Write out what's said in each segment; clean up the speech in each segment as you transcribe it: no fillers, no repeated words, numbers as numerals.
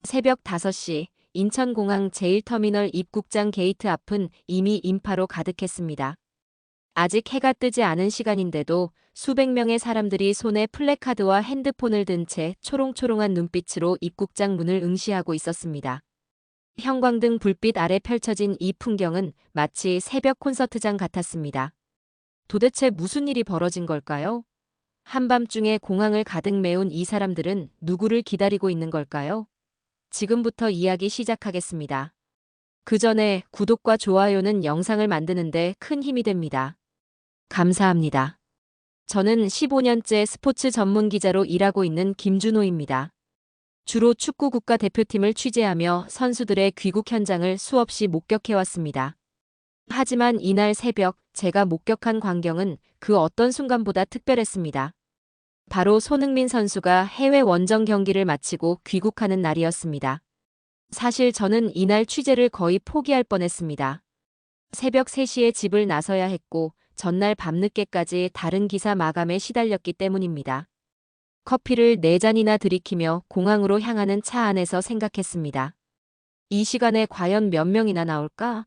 새벽 5시 인천공항 제1터미널 입국장 게이트 앞은 이미 인파로 가득했습니다. 아직 해가 뜨지 않은 시간인데도 수백 명의 사람들이 손에 플래카드와 핸드폰을 든 채 초롱초롱한 눈빛으로 입국장 문을 응시하고 있었습니다. 형광등 불빛 아래 펼쳐진 이 풍경은 마치 새벽 콘서트장 같았습니다. 도대체 무슨 일이 벌어진 걸까요? 한밤중에 공항을 가득 메운 이 사람들은 누구를 기다리고 있는 걸까요? 지금부터 이야기 시작하겠습니다. 그 전에 구독과 좋아요는 영상을 만드는데 큰 힘이 됩니다. 감사합니다. 저는 15년째 스포츠 전문 기자로 일하고 있는 김준호입니다. 주로 축구 국가대표팀을 취재하며 선수들의 귀국 현장을 수없이 목격해왔습니다. 하지만 이날 새벽 제가 목격한 광경은 그 어떤 순간보다 특별했습니다. 바로 손흥민 선수가 해외 원정 경기를 마치고 귀국하는 날이었습니다. 사실 저는 이날 취재를 거의 포기할 뻔했습니다. 새벽 3시에 집을 나서야 했고 전날 밤늦게까지 다른 기사 마감에 시달렸기 때문입니다. 커피를 4잔이나 들이키며 공항으로 향하는 차 안에서 생각했습니다. 이 시간에 과연 몇 명이나 나올까?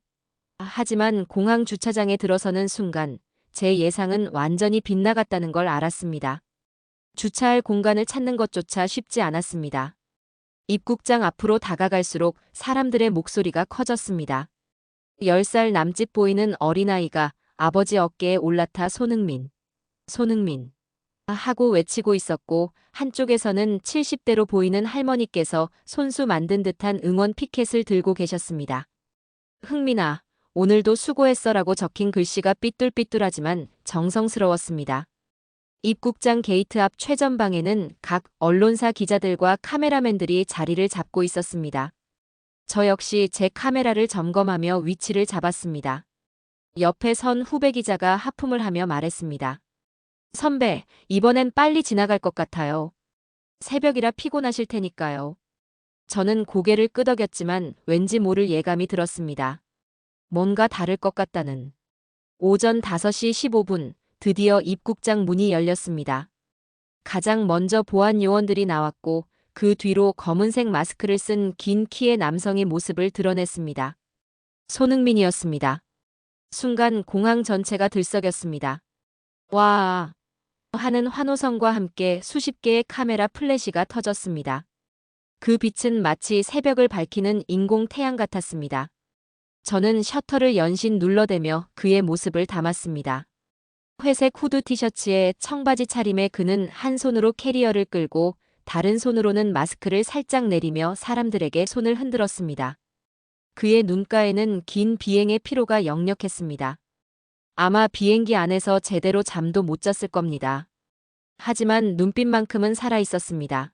하지만 공항 주차장에 들어서는 순간 제 예상은 완전히 빗나갔다는 걸 알았습니다. 주차할 공간을 찾는 것조차 쉽지 않았습니다. 입국장 앞으로 다가갈수록 사람들의 목소리가 커졌습니다. 10살 남짓 보이는 어린아이가 아버지 어깨에 올라타 손흥민, 손흥민 하고 외치고 있었고 한쪽에서는 70대로 보이는 할머니께서 손수 만든 듯한 응원 피켓을 들고 계셨습니다. 흥민아, 오늘도 수고했어라고 적힌 글씨가 삐뚤삐뚤하지만 정성스러웠습니다. 입국장 게이트 앞 최전방에는 각 언론사 기자들과 카메라맨들이 자리를 잡고 있었습니다. 저 역시 제 카메라를 점검하며 위치를 잡았습니다. 옆에 선 후배 기자가 하품을 하며 말했습니다. 선배, 이번엔 빨리 지나갈 것 같아요. 새벽이라 피곤하실 테니까요. 저는 고개를 끄덕였지만 왠지 모를 예감이 들었습니다. 뭔가 다를 것 같다는. 오전 5시 15분, 드디어 입국장 문이 열렸습니다. 가장 먼저 보안 요원들이 나왔고 그 뒤로 검은색 마스크를 쓴 긴 키의 남성의 모습을 드러냈습니다. 손흥민이었습니다. 순간 공항 전체가 들썩였습니다. 와! 하는 환호성과 함께 수십 개의 카메라 플래시가 터졌습니다. 그 빛은 마치 새벽을 밝히는 인공 태양 같았습니다. 저는 셔터를 연신 눌러대며 그의 모습을 담았습니다. 회색 후드 티셔츠에 청바지 차림에 그는 한 손으로 캐리어를 끌고 다른 손으로는 마스크를 살짝 내리며 사람들에게 손을 흔들었습니다. 그의 눈가에는 긴 비행의 피로가 역력했습니다. 아마 비행기 안에서 제대로 잠도 못 잤을 겁니다. 하지만 눈빛만큼은 살아있었습니다.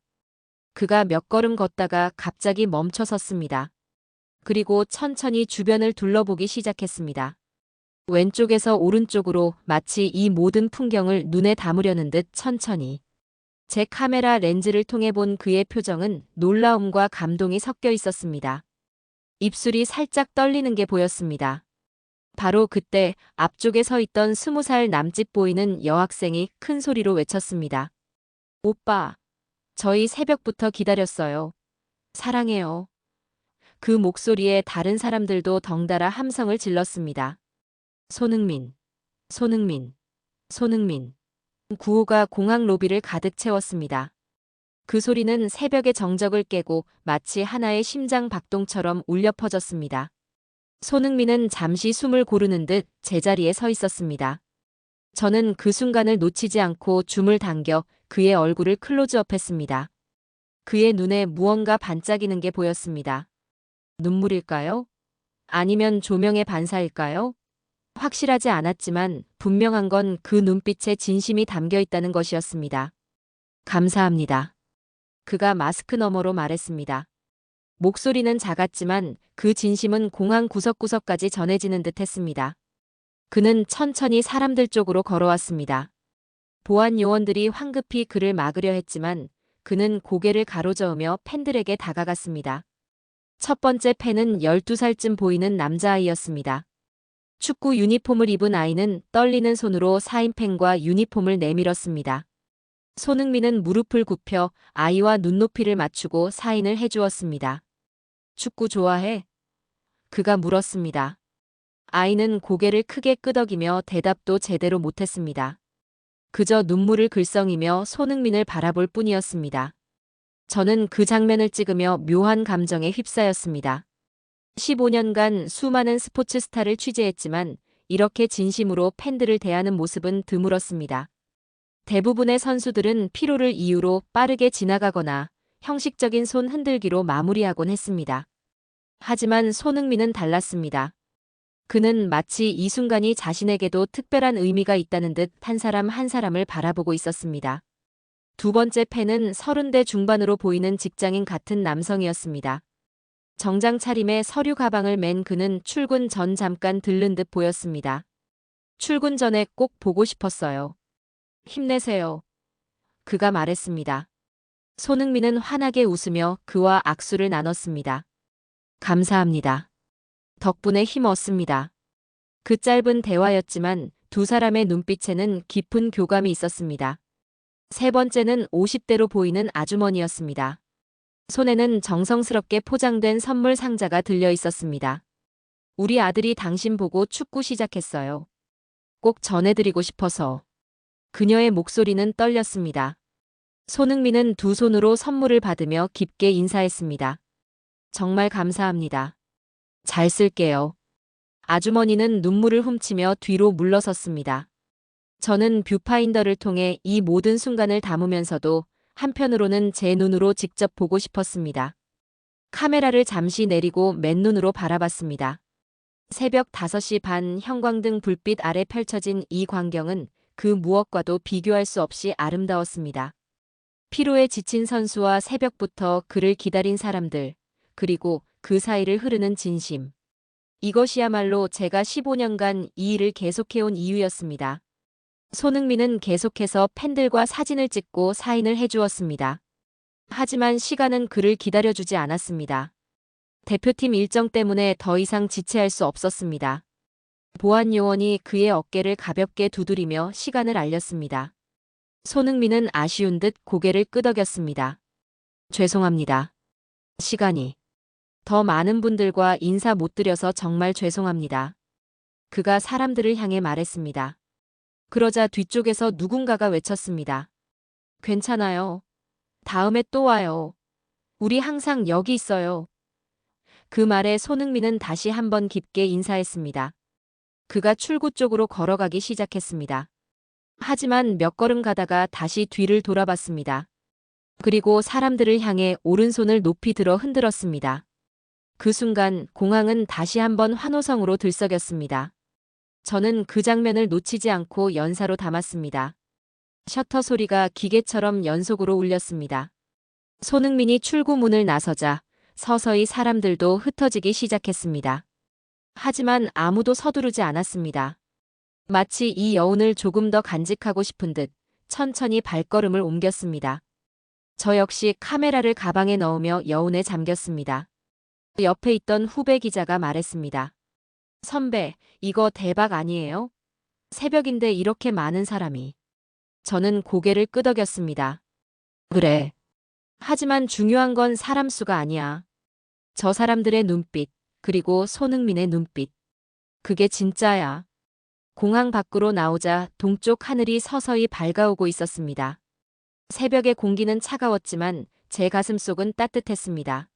그가 몇 걸음 걷다가 갑자기 멈춰 섰습니다. 그리고 천천히 주변을 둘러보기 시작했습니다. 왼쪽에서 오른쪽으로 마치 이 모든 풍경을 눈에 담으려는 듯 천천히. 제 카메라 렌즈를 통해 본 그의 표정은 놀라움과 감동이 섞여 있었습니다. 입술이 살짝 떨리는 게 보였습니다. 바로 그때 앞쪽에 서 있던 20살 남짓 보이는 여학생이 큰 소리로 외쳤습니다. 오빠, 저희 새벽부터 기다렸어요. 사랑해요. 그 목소리에 다른 사람들도 덩달아 함성을 질렀습니다. 손흥민, 손흥민, 손흥민. 구호가 공항 로비를 가득 채웠습니다. 그 소리는 새벽의 정적을 깨고 마치 하나의 심장 박동처럼 울려 퍼졌습니다. 손흥민은 잠시 숨을 고르는 듯 제자리에 서 있었습니다. 저는 그 순간을 놓치지 않고 줌을 당겨 그의 얼굴을 클로즈업했습니다. 그의 눈에 무언가 반짝이는 게 보였습니다. 눈물일까요? 아니면 조명의 반사일까요? 확실하지 않았지만 분명한 건 그 눈빛에 진심이 담겨 있다는 것이었습니다. 감사합니다. 그가 마스크 너머로 말했습니다. 목소리는 작았지만 그 진심은 공항 구석구석까지 전해지는 듯 했습니다. 그는 천천히 사람들 쪽으로 걸어왔습니다. 보안 요원들이 황급히 그를 막으려 했지만 그는 고개를 가로저으며 팬들에게 다가갔습니다. 첫 번째 팬은 12살쯤 보이는 남자아이였습니다. 축구 유니폼을 입은 아이는 떨리는 손으로 사인펜과 유니폼을 내밀었습니다. 손흥민은 무릎을 굽혀 아이와 눈높이를 맞추고 사인을 해주었습니다. 축구 좋아해? 그가 물었습니다. 아이는 고개를 크게 끄덕이며 대답도 제대로 못했습니다. 그저 눈물을 글썽이며 손흥민을 바라볼 뿐이었습니다. 저는 그 장면을 찍으며 묘한 감정에 휩싸였습니다. 15년간 수많은 스포츠 스타를 취재했지만 이렇게 진심으로 팬들을 대하는 모습은 드물었습니다. 대부분의 선수들은 피로를 이유로 빠르게 지나가거나 형식적인 손 흔들기로 마무리하곤 했습니다. 하지만 손흥민은 달랐습니다. 그는 마치 이 순간이 자신에게도 특별한 의미가 있다는 듯 한 사람 한 사람을 바라보고 있었습니다. 두 번째 팬은 30대 중반으로 보이는 직장인 같은 남성이었습니다. 정장 차림에 서류 가방을 맨 그는 출근 전 잠깐 들른 듯 보였습니다. 출근 전에 꼭 보고 싶었어요. 힘내세요. 그가 말했습니다. 손흥민은 환하게 웃으며 그와 악수를 나눴습니다. 감사합니다. 덕분에 힘 얻습니다. 그 짧은 대화였지만 두 사람의 눈빛에는 깊은 교감이 있었습니다. 세 번째는 50대로 보이는 아주머니였습니다. 손에는 정성스럽게 포장된 선물 상자가 들려 있었습니다. 우리 아들이 당신 보고 축구 시작했어요. 꼭 전해드리고 싶어서. 그녀의 목소리는 떨렸습니다. 손흥민은 두 손으로 선물을 받으며 깊게 인사했습니다. 정말 감사합니다. 잘 쓸게요. 아주머니는 눈물을 훔치며 뒤로 물러섰습니다. 저는 뷰파인더를 통해 이 모든 순간을 담으면서도 한편으로는 제 눈으로 직접 보고 싶었습니다. 카메라를 잠시 내리고 맨눈으로 바라봤습니다. 새벽 5시 반 형광등 불빛 아래 펼쳐진 이 광경은 그 무엇과도 비교할 수 없이 아름다웠습니다. 피로에 지친 선수와 새벽부터 그를 기다린 사람들, 그리고 그 사이를 흐르는 진심. 이것이야말로 제가 15년간 이 일을 계속해온 이유였습니다. 손흥민은 계속해서 팬들과 사진을 찍고 사인을 해주었습니다. 하지만 시간은 그를 기다려주지 않았습니다. 대표팀 일정 때문에 더 이상 지체할 수 없었습니다. 보안 요원이 그의 어깨를 가볍게 두드리며 시간을 알렸습니다. 손흥민은 아쉬운 듯 고개를 끄덕였습니다. 죄송합니다. 시간이. 더 많은 분들과 인사 못 드려서 정말 죄송합니다. 그가 사람들을 향해 말했습니다. 그러자 뒤쪽에서 누군가가 외쳤습니다. 괜찮아요. 다음에 또 와요. 우리 항상 여기 있어요. 그 말에 손흥민은 다시 한번 깊게 인사했습니다. 그가 출구 쪽으로 걸어가기 시작했습니다. 하지만 몇 걸음 가다가 다시 뒤를 돌아봤습니다. 그리고 사람들을 향해 오른손을 높이 들어 흔들었습니다. 그 순간 공항은 다시 한번 환호성으로 들썩였습니다. 저는 그 장면을 놓치지 않고 연사로 담았습니다. 셔터 소리가 기계처럼 연속으로 울렸습니다. 손흥민이 출구문을 나서자 서서히 사람들도 흩어지기 시작했습니다. 하지만 아무도 서두르지 않았습니다. 마치 이 여운을 조금 더 간직하고 싶은 듯 천천히 발걸음을 옮겼습니다. 저 역시 카메라를 가방에 넣으며 여운에 잠겼습니다. 옆에 있던 후배 기자가 말했습니다. 선배, 이거 대박 아니에요? 새벽인데 이렇게 많은 사람이. 저는 고개를 끄덕였습니다. 그래. 하지만 중요한 건 사람 수가 아니야. 저 사람들의 눈빛, 그리고 손흥민의 눈빛. 그게 진짜야. 공항 밖으로 나오자 동쪽 하늘이 서서히 밝아오고 있었습니다. 새벽의 공기는 차가웠지만 제 가슴속은 따뜻했습니다.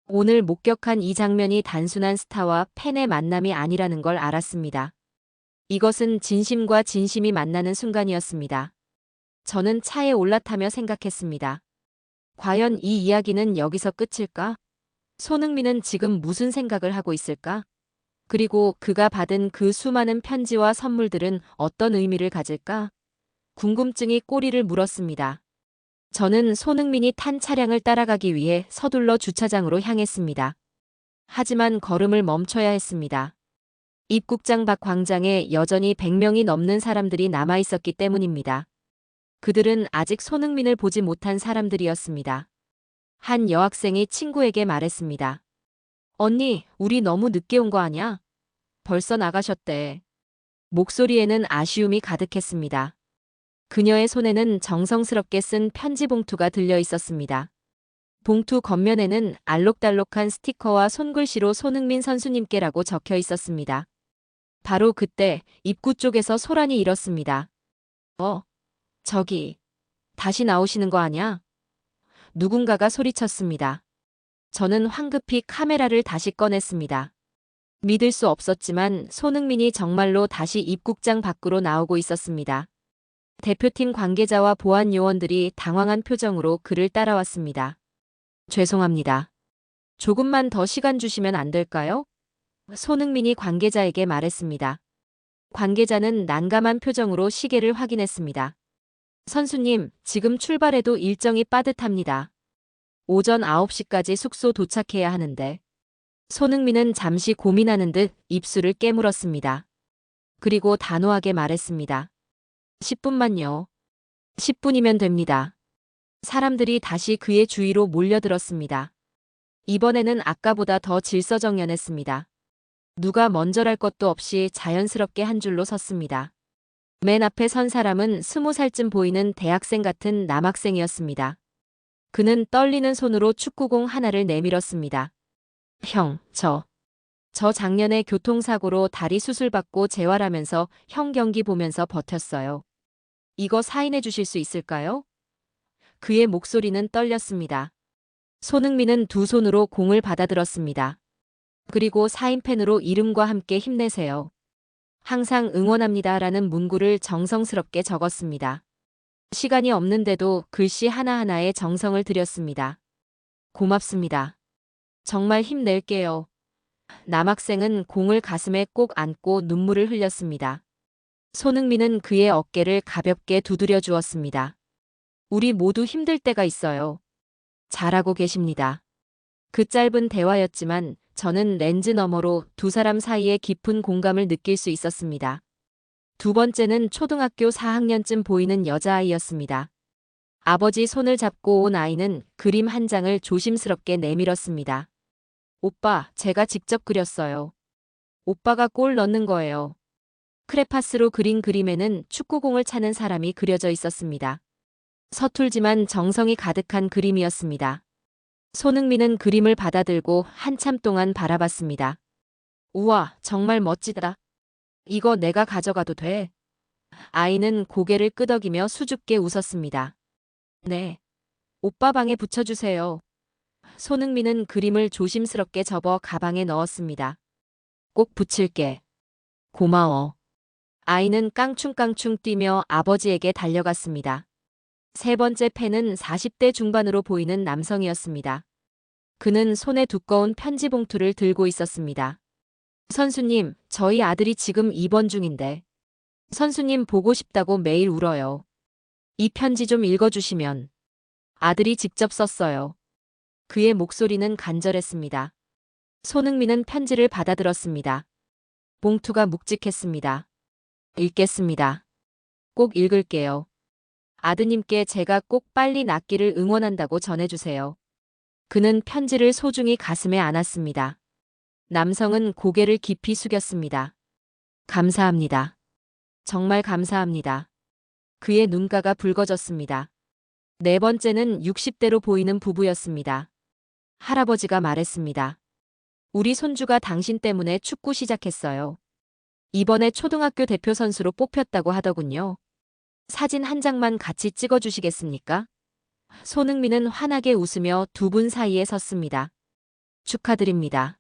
오늘 목격한 이 장면이 단순한 스타와 팬의 만남이 아니라는 걸 알았습니다. 이것은 진심과 진심이 만나는 순간이었습니다. 저는 차에 올라타며 생각했습니다. 과연 이 이야기는 여기서 끝일까? 손흥민은 지금 무슨 생각을 하고 있을까? 그리고 그가 받은 그 수많은 편지와 선물들은 어떤 의미를 가질까? 궁금증이 꼬리를 물었습니다. 저는 손흥민이 탄 차량을 따라가기 위해 서둘러 주차장으로 향했습니다. 하지만 걸음을 멈춰야 했습니다. 입국장 밖 광장에 여전히 100명이 넘는 사람들이 남아 있었기 때문입니다. 그들은 아직 손흥민을 보지 못한 사람들이었습니다. 한 여학생이 친구에게 말했습니다. 언니, 우리 너무 늦게 온 거 아냐? 벌써 나가셨대. 목소리에는 아쉬움이 가득했습니다. 그녀의 손에는 정성스럽게 쓴 편지 봉투가 들려 있었습니다. 봉투 겉면에는 알록달록한 스티커와 손글씨로 손흥민 선수님께라고 적혀 있었습니다. 바로 그때 입구 쪽에서 소란이 일었습니다. 저기, 다시 나오시는 거 아냐? 누군가가 소리쳤습니다. 저는 황급히 카메라를 다시 꺼냈습니다. 믿을 수 없었지만 손흥민이 정말로 다시 입국장 밖으로 나오고 있었습니다. 대표팀 관계자와 보안 요원들이 당황한 표정으로 그를 따라왔습니다. 죄송합니다. 조금만 더 시간 주시면 안 될까요? 손흥민이 관계자에게 말했습니다. 관계자는 난감한 표정으로 시계를 확인했습니다. 선수님, 지금 출발해도 일정이 빠듯합니다. 오전 9시까지 숙소 도착해야 하는데. 손흥민은 잠시 고민하는 듯 입술을 깨물었습니다. 그리고 단호하게 말했습니다. 10분만요. 10분이면 됩니다. 사람들이 다시 그의 주위로 몰려들었습니다. 이번에는 아까보다 더 질서정연했습니다. 누가 먼저랄 것도 없이 자연스럽게 한 줄로 섰습니다. 맨 앞에 선 사람은 20살쯤 보이는 대학생 같은 남학생이었습니다. 그는 떨리는 손으로 축구공 하나를 내밀었습니다. 형, 저 작년에 교통사고로 다리 수술받고 재활하면서 형 경기 보면서 버텼어요. 이거 사인해 주실 수 있을까요? 그의 목소리는 떨렸습니다. 손흥민은 두 손으로 공을 받아들었습니다. 그리고 사인펜으로 이름과 함께 힘내세요. 항상 응원합니다라는 문구를 정성스럽게 적었습니다. 시간이 없는데도 글씨 하나하나에 정성을 들였습니다. 고맙습니다. 정말 힘낼게요. 남학생은 공을 가슴에 꼭 안고 눈물을 흘렸습니다. 손흥민은 그의 어깨를 가볍게 두드려 주었습니다. 우리 모두 힘들 때가 있어요. 잘하고 계십니다. 그 짧은 대화였지만 저는 렌즈 너머로 두 사람 사이의 깊은 공감을 느낄 수 있었습니다. 두 번째는 초등학교 4학년쯤 보이는 여자아이였습니다. 아버지 손을 잡고 온 아이는 그림 한 장을 조심스럽게 내밀었습니다. 오빠, 제가 직접 그렸어요. 오빠가 골 넣는 거예요. 크레파스로 그린 그림에는 축구공을 차는 사람이 그려져 있었습니다. 서툴지만 정성이 가득한 그림이었습니다. 손흥민은 그림을 받아들고 한참 동안 바라봤습니다. 우와, 정말 멋지다. 이거 내가 가져가도 돼? 아이는 고개를 끄덕이며 수줍게 웃었습니다. 네. 오빠 방에 붙여주세요. 손흥민은 그림을 조심스럽게 접어 가방에 넣었습니다. 꼭 붙일게. 고마워. 아이는 깡충깡충 뛰며 아버지에게 달려갔습니다. 세 번째 팬은 40대 중반으로 보이는 남성이었습니다. 그는 손에 두꺼운 편지 봉투를 들고 있었습니다. 선수님, 저희 아들이 지금 입원 중인데. 선수님 보고 싶다고 매일 울어요. 이 편지 좀 읽어주시면. 아들이 직접 썼어요. 그의 목소리는 간절했습니다. 손흥민은 편지를 받아들었습니다. 봉투가 묵직했습니다. 읽겠습니다. 꼭 읽을게요. 아드님께 제가 꼭 빨리 낫기를 응원한다고 전해주세요. 그는 편지를 소중히 가슴에 안았습니다. 남성은 고개를 깊이 숙였습니다. 감사합니다. 정말 감사합니다. 그의 눈가가 붉어졌습니다. 네 번째는 60대로 보이는 부부였습니다. 할아버지가 말했습니다. 우리 손주가 당신 때문에 축구 시작했어요. 이번에 초등학교 대표 선수로 뽑혔다고 하더군요. 사진 한 장만 같이 찍어주시겠습니까? 손흥민은 환하게 웃으며 두 분 사이에 섰습니다. 축하드립니다.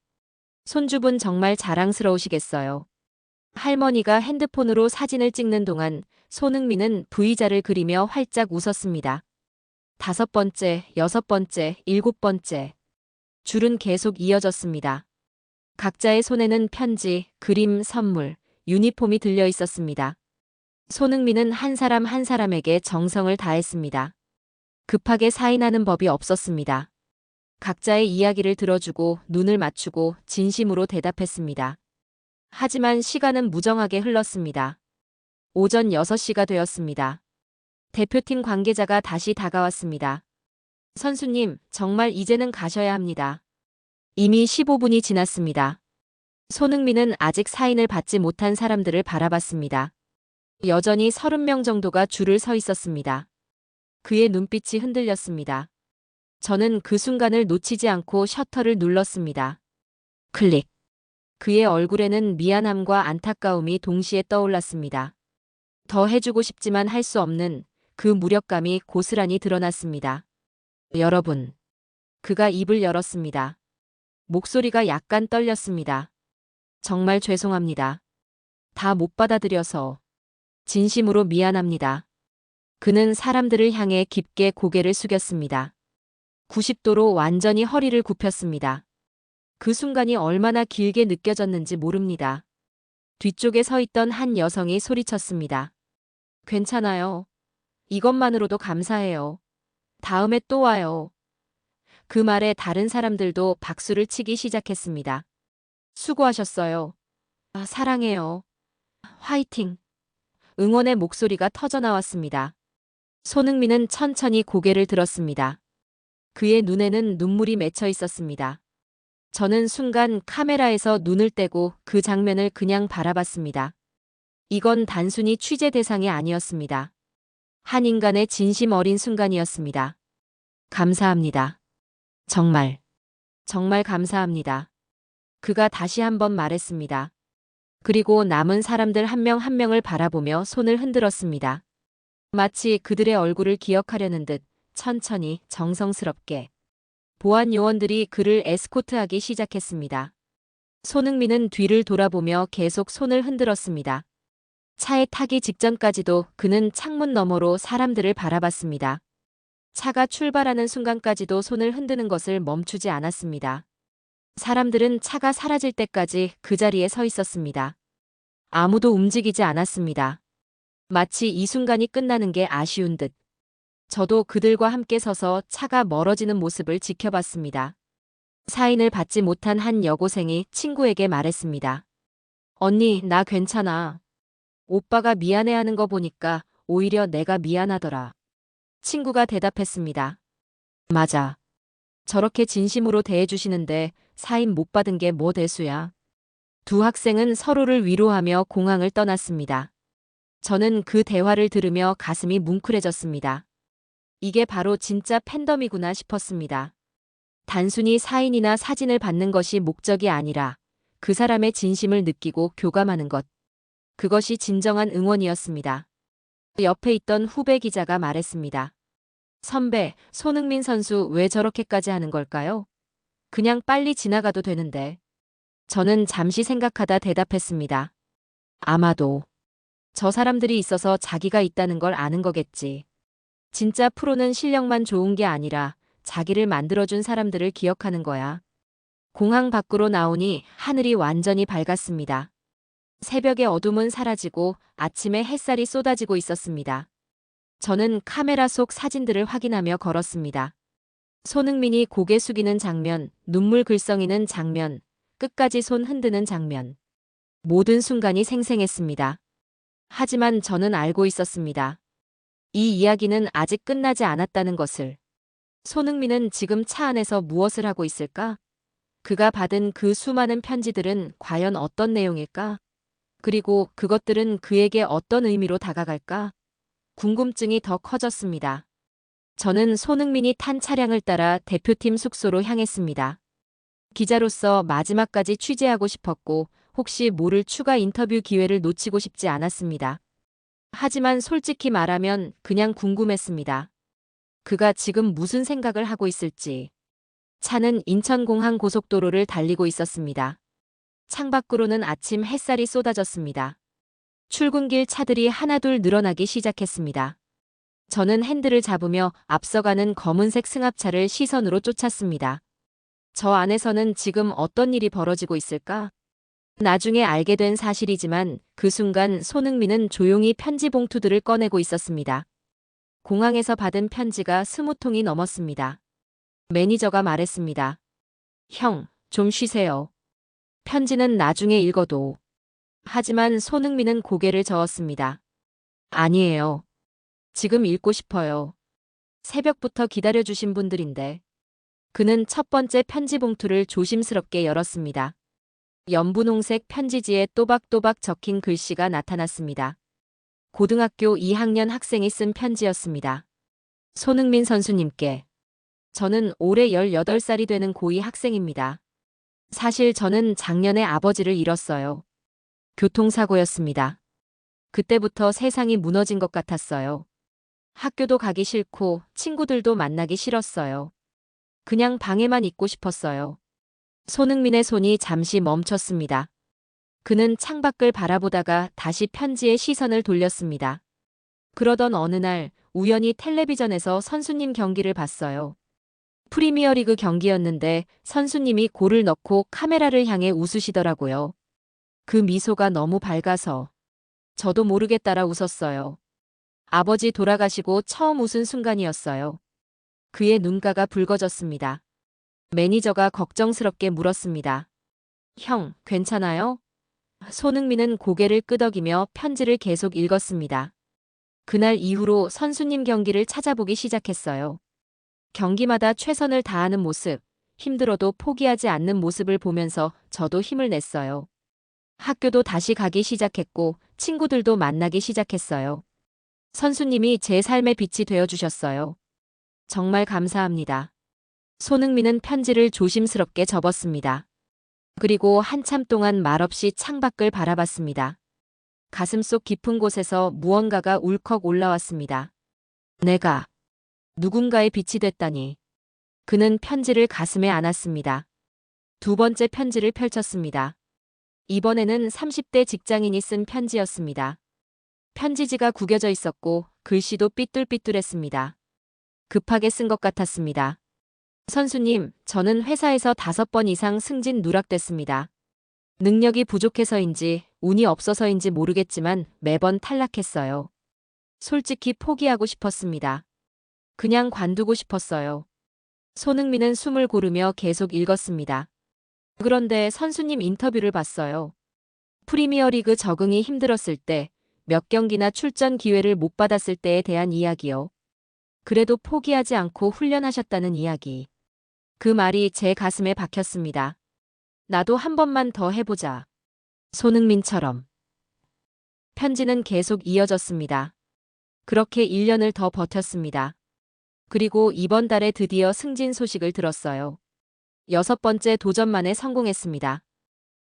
손주분 정말 자랑스러우시겠어요. 할머니가 핸드폰으로 사진을 찍는 동안 손흥민은 V자를 그리며 활짝 웃었습니다. 5번째, 6번째, 7번째. 줄은 계속 이어졌습니다. 각자의 손에는 편지, 그림, 선물, 유니폼이 들려 있었습니다. 손흥민은 한 사람 한 사람에게 정성을 다했습니다. 급하게 사인하는 법이 없었습니다. 각자의 이야기를 들어주고 눈을 맞추고 진심으로 대답했습니다. 하지만 시간은 무정하게 흘렀습니다. 오전 6시가 되었습니다. 대표팀 관계자가 다시 다가왔습니다. 선수님, 정말 이제는 가셔야 합니다. 이미 15분이 지났습니다. 손흥민은 아직 사인을 받지 못한 사람들을 바라봤습니다. 여전히 30명 정도가 줄을 서 있었습니다. 그의 눈빛이 흔들렸습니다. 저는 그 순간을 놓치지 않고 셔터를 눌렀습니다. 클릭. 그의 얼굴에는 미안함과 안타까움이 동시에 떠올랐습니다. 더 해주고 싶지만 할 수 없는 그 무력감이 고스란히 드러났습니다. 여러분. 그가 입을 열었습니다. 목소리가 약간 떨렸습니다. 정말 죄송합니다. 다 못 받아들여서. 진심으로 미안합니다. 그는 사람들을 향해 깊게 고개를 숙였습니다. 90도로 완전히 허리를 굽혔습니다. 그 순간이 얼마나 길게 느껴졌는지 모릅니다. 뒤쪽에 서 있던 한 여성이 소리쳤습니다. 괜찮아요. 이것만으로도 감사해요. 다음에 또 와요. 그 말에 다른 사람들도 박수를 치기 시작했습니다. 수고하셨어요. 아, 사랑해요. 화이팅. 응원의 목소리가 터져나왔습니다. 손흥민은 천천히 고개를 들었습니다. 그의 눈에는 눈물이 맺혀 있었습니다. 저는 순간 카메라에서 눈을 떼고 그 장면을 그냥 바라봤습니다. 이건 단순히 취재 대상이 아니었습니다. 한 인간의 진심 어린 순간이었습니다. 감사합니다. 정말, 정말 감사합니다. 그가 다시 한번 말했습니다. 그리고 남은 사람들 한 명 한 명을 바라보며 손을 흔들었습니다. 마치 그들의 얼굴을 기억하려는 듯 천천히 정성스럽게. 보안 요원들이 그를 에스코트하기 시작했습니다. 손흥민은 뒤를 돌아보며 계속 손을 흔들었습니다. 차에 타기 직전까지도 그는 창문 너머로 사람들을 바라봤습니다. 차가 출발하는 순간까지도 손을 흔드는 것을 멈추지 않았습니다. 사람들은 차가 사라질 때까지 그 자리에 서 있었습니다. 아무도 움직이지 않았습니다. 마치 이 순간이 끝나는 게 아쉬운 듯. 저도 그들과 함께 서서 차가 멀어지는 모습을 지켜봤습니다. 사인을 받지 못한 한 여고생이 친구에게 말했습니다. 언니, 나 괜찮아. 오빠가 미안해하는 거 보니까 오히려 내가 미안하더라. 친구가 대답했습니다. 맞아. 저렇게 진심으로 대해주시는데 사인 못 받은 게 뭐 대수야. 두 학생은 서로를 위로하며 공항을 떠났습니다. 저는 그 대화를 들으며 가슴이 뭉클해졌습니다. 이게 바로 진짜 팬덤이구나 싶었습니다. 단순히 사인이나 사진을 받는 것이 목적이 아니라 그 사람의 진심을 느끼고 교감하는 것. 그것이 진정한 응원이었습니다. 옆에 있던 후배 기자가 말했습니다. 선배, 손흥민 선수 왜 저렇게까지 하는 걸까요? 그냥 빨리 지나가도 되는데. 저는 잠시 생각하다 대답했습니다. 아마도 저 사람들이 있어서 자기가 있다는 걸 아는 거겠지. 진짜 프로는 실력만 좋은 게 아니라 자기를 만들어준 사람들을 기억하는 거야. 공항 밖으로 나오니 하늘이 완전히 밝았습니다. 새벽의 어둠은 사라지고 아침에 햇살이 쏟아지고 있었습니다. 저는 카메라 속 사진들을 확인하며 걸었습니다. 손흥민이 고개 숙이는 장면, 눈물 글썽이는 장면, 끝까지 손 흔드는 장면. 모든 순간이 생생했습니다. 하지만 저는 알고 있었습니다. 이 이야기는 아직 끝나지 않았다는 것을. 손흥민은 지금 차 안에서 무엇을 하고 있을까? 그가 받은 그 수많은 편지들은 과연 어떤 내용일까? 그리고 그것들은 그에게 어떤 의미로 다가갈까? 궁금증이 더 커졌습니다. 저는 손흥민이 탄 차량을 따라 대표팀 숙소로 향했습니다. 기자로서 마지막까지 취재하고 싶었고 혹시 모를 추가 인터뷰 기회를 놓치고 싶지 않았습니다. 하지만 솔직히 말하면 그냥 궁금했습니다. 그가 지금 무슨 생각을 하고 있을지. 차는 인천공항 고속도로를 달리고 있었습니다. 창밖으로는 아침 햇살이 쏟아졌습니다. 출근길 차들이 하나둘 늘어나기 시작했습니다. 저는 핸들을 잡으며 앞서가는 검은색 승합차를 시선으로 쫓았습니다. 저 안에서는 지금 어떤 일이 벌어지고 있을까? 나중에 알게 된 사실이지만 그 순간 손흥민은 조용히 편지 봉투들을 꺼내고 있었습니다. 공항에서 받은 편지가 20통이 넘었습니다. 매니저가 말했습니다. 형, 좀 쉬세요. 편지는 나중에 읽어도. 하지만 손흥민은 고개를 저었습니다. 아니에요. 지금 읽고 싶어요. 새벽부터 기다려주신 분들인데. 그는 첫 번째 편지 봉투를 조심스럽게 열었습니다. 연분홍색 편지지에 또박또박 적힌 글씨가 나타났습니다. 고등학교 2학년 학생이 쓴 편지였습니다. 손흥민 선수님께. 저는 올해 18살이 되는 고2 학생입니다. 사실 저는 작년에 아버지를 잃었어요. 교통사고였습니다. 그때부터 세상이 무너진 것 같았어요. 학교도 가기 싫고 친구들도 만나기 싫었어요. 그냥 방에만 있고 싶었어요. 손흥민의 손이 잠시 멈췄습니다. 그는 창밖을 바라보다가 다시 편지에 시선을 돌렸습니다. 그러던 어느 날 우연히 텔레비전에서 선수님 경기를 봤어요. 프리미어리그 경기였는데 선수님이 골을 넣고 카메라를 향해 웃으시더라고요. 그 미소가 너무 밝아서 저도 모르게 따라 웃었어요. 아버지 돌아가시고 처음 웃은 순간이었어요. 그의 눈가가 붉어졌습니다. 매니저가 걱정스럽게 물었습니다. 형, 괜찮아요? 손흥민은 고개를 끄덕이며 편지를 계속 읽었습니다. 그날 이후로 선수님 경기를 찾아보기 시작했어요. 경기마다 최선을 다하는 모습, 힘들어도 포기하지 않는 모습을 보면서 저도 힘을 냈어요. 학교도 다시 가기 시작했고 친구들도 만나기 시작했어요. 선수님이 제 삶의 빛이 되어주셨어요. 정말 감사합니다. 손흥민은 편지를 조심스럽게 접었습니다. 그리고 한참 동안 말없이 창밖을 바라봤습니다. 가슴속 깊은 곳에서 무언가가 울컥 올라왔습니다. 내가 누군가의 빛이 됐다니. 그는 편지를 가슴에 안았습니다. 두 번째 편지를 펼쳤습니다. 이번에는 30대 직장인이 쓴 편지였습니다. 편지지가 구겨져 있었고 글씨도 삐뚤삐뚤했습니다. 급하게 쓴 것 같았습니다. 선수님, 저는 회사에서 5번 이상 승진 누락됐습니다. 능력이 부족해서인지 운이 없어서인지 모르겠지만 매번 탈락했어요. 솔직히 포기하고 싶었습니다. 그냥 관두고 싶었어요. 손흥민은 숨을 고르며 계속 읽었습니다. 그런데 선수님 인터뷰를 봤어요. 프리미어리그 적응이 힘들었을 때, 몇 경기나 출전 기회를 못 받았을 때에 대한 이야기요. 그래도 포기하지 않고 훈련하셨다는 이야기. 그 말이 제 가슴에 박혔습니다. 나도 한 번만 더 해보자. 손흥민처럼. 편지는 계속 이어졌습니다. 그렇게 1년을 더 버텼습니다. 그리고 이번 달에 드디어 승진 소식을 들었어요. 6번째 도전만에 성공했습니다.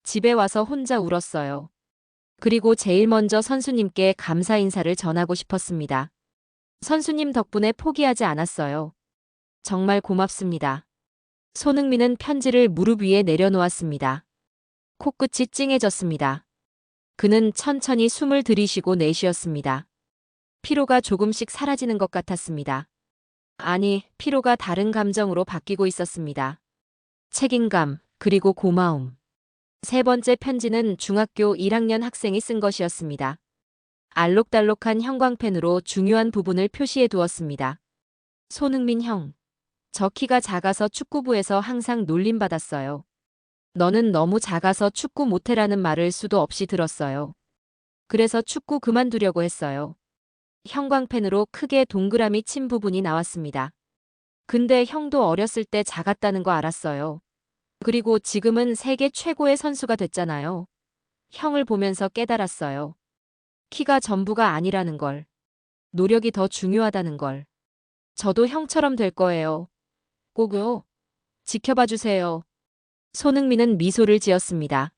집에 와서 혼자 울었어요. 그리고 제일 먼저 선수님께 감사 인사를 전하고 싶었습니다. 선수님 덕분에 포기하지 않았어요. 정말 고맙습니다. 손흥민은 편지를 무릎 위에 내려놓았습니다. 코끝이 찡해졌습니다. 그는 천천히 숨을 들이쉬고 내쉬었습니다. 피로가 조금씩 사라지는 것 같았습니다. 아니, 피로가 다른 감정으로 바뀌고 있었습니다. 책임감, 그리고 고마움. 세 번째 편지는 중학교 1학년 학생이 쓴 것이었습니다. 알록달록한 형광펜으로 중요한 부분을 표시해 두었습니다. 손흥민 형. 저 키가 작아서 축구부에서 항상 놀림받았어요. 너는 너무 작아서 축구 못해라는 말을 수도 없이 들었어요. 그래서 축구 그만두려고 했어요. 형광펜으로 크게 동그라미 친 부분이 나왔습니다. 근데 형도 어렸을 때 작았다는 거 알았어요. 그리고 지금은 세계 최고의 선수가 됐잖아요. 형을 보면서 깨달았어요. 키가 전부가 아니라는 걸. 노력이 더 중요하다는 걸. 저도 형처럼 될 거예요. 꼭요. 지켜봐 주세요. 손흥민은 미소를 지었습니다.